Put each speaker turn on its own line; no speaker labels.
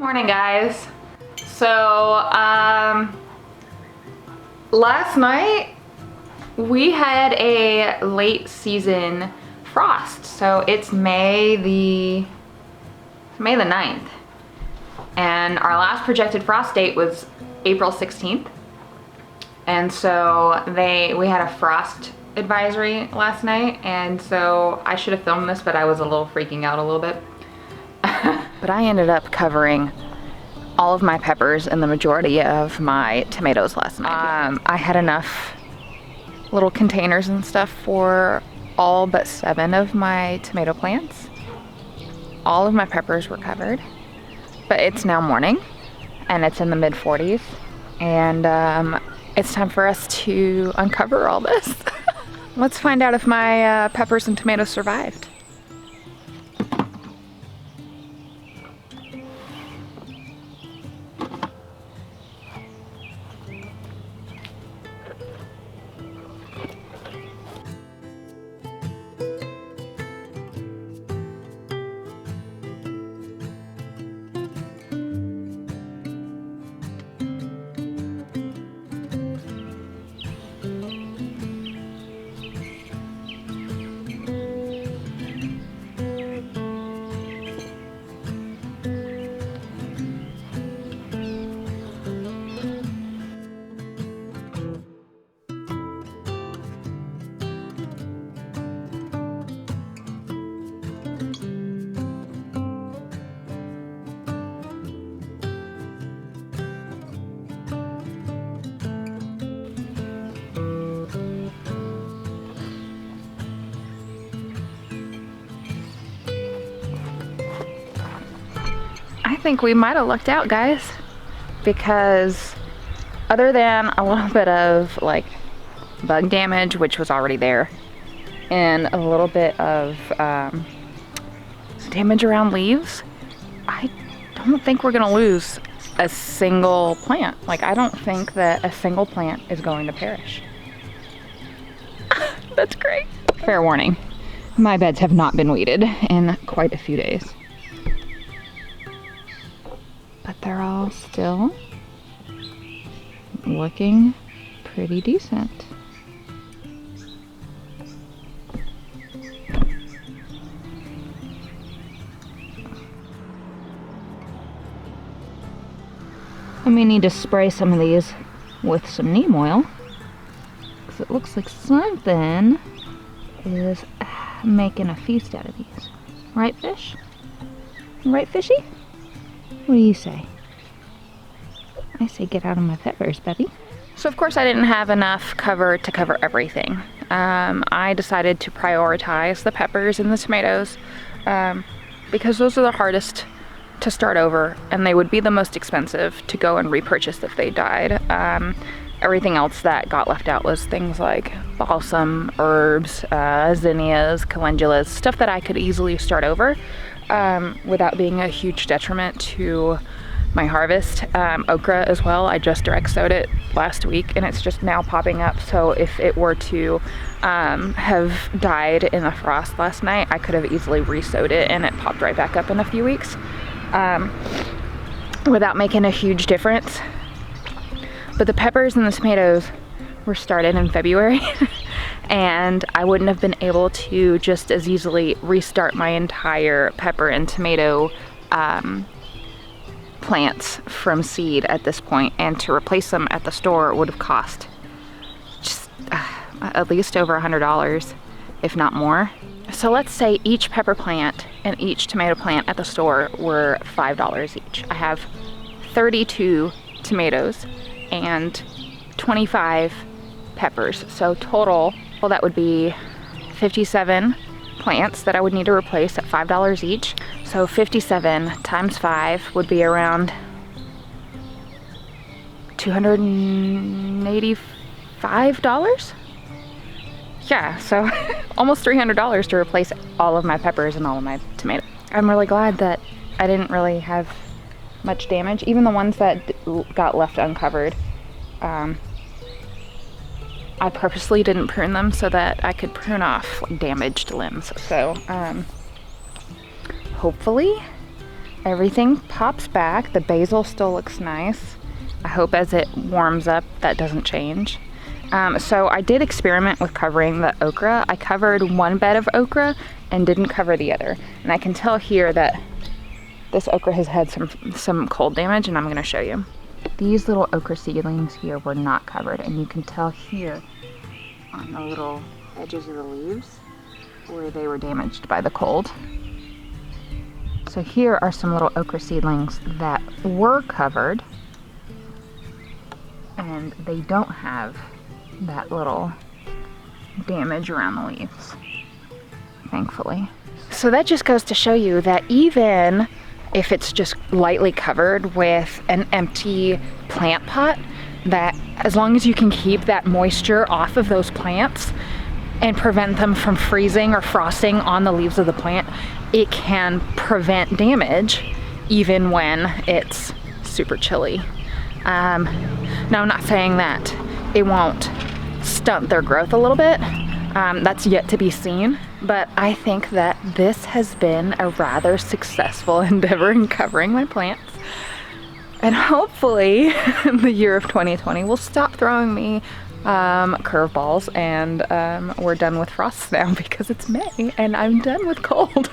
Morning, guys. So last night we had a late season frost. So it's May the 9th, and our last projected frost date was April 16th. And so we had a frost advisory last night, and so I should have filmed this, but I was a little freaking out a little bit. But I ended up covering all of my peppers and the majority of my tomatoes last night. I had enough little containers and stuff for all but 7 of my tomato plants. All of my peppers were covered, but it's now morning and it's in the mid-40s, and it's time for us to uncover all this. Let's find out if my peppers and tomatoes survived. I think we might have lucked out, guys, because other than a little bit of like bug damage, which was already there, and a little bit of damage around leaves, I don't think we're gonna lose a single plant. Like, I don't think that a single plant is going to perish. That's great. Fair warning, my beds have not been weeded in quite a few days. But they're all still looking pretty decent. I may need to spray some of these with some neem oil, because it looks like something is making a feast out of these. Right, fish? Right, fishy? What do you say? I say get out of my peppers, Bubby. So of course I didn't have enough cover to cover everything. I decided to prioritize the peppers and the tomatoes because those are the hardest to start over, and they would be the most expensive to go and repurchase if they died. Everything else that got left out was things like balsam, herbs, zinnias, calendulas, stuff that I could easily start over without being a huge detriment to my harvest. Okra as well, I just direct sowed it last week and it's just now popping up, so if it were to have died in the frost last night, I could have easily re-sowed it and it popped right back up in a few weeks without making a huge difference. But the peppers and the tomatoes were started in February and I wouldn't have been able to just as easily restart my entire pepper and tomato plants from seed at this point, and to replace them at the store would have cost just at least over $100, if not more. So let's say each pepper plant and each tomato plant at the store were $5 each. I have 32 tomatoes and 25 peppers, so total, well, that would be 57 plants that I would need to replace at $5 each. So 57 times 5 would be around $285. Yeah, so almost $300 to replace all of my peppers and all of my tomatoes. I'm really glad that I didn't really have much damage. Even the ones that got left uncovered, I purposely didn't prune them so that I could prune off damaged limbs. So hopefully everything pops back. The basil still looks nice. I hope as it warms up that doesn't change. So I did experiment with covering the okra. I covered one bed of okra and didn't cover the other. And I can tell here that this okra has had some cold damage, and I'm gonna show you. These little okra seedlings here were not covered, and you can tell here on the little edges of the leaves where they were damaged by the cold. So here are some little okra seedlings that were covered, and they don't have that little damage around the leaves, thankfully. So that just goes to show you that even if it's just lightly covered with an empty plant pot, that as long as you can keep that moisture off of those plants and prevent them from freezing or frosting on the leaves of the plant, it can prevent damage even when it's super chilly. Now I'm not saying that it won't stunt their growth a little bit. That's yet to be seen, but I think that this has been a rather successful endeavor in covering my plants. And hopefully the year of 2020 will stop throwing me curveballs, and we're done with frosts now because it's May and I'm done with cold.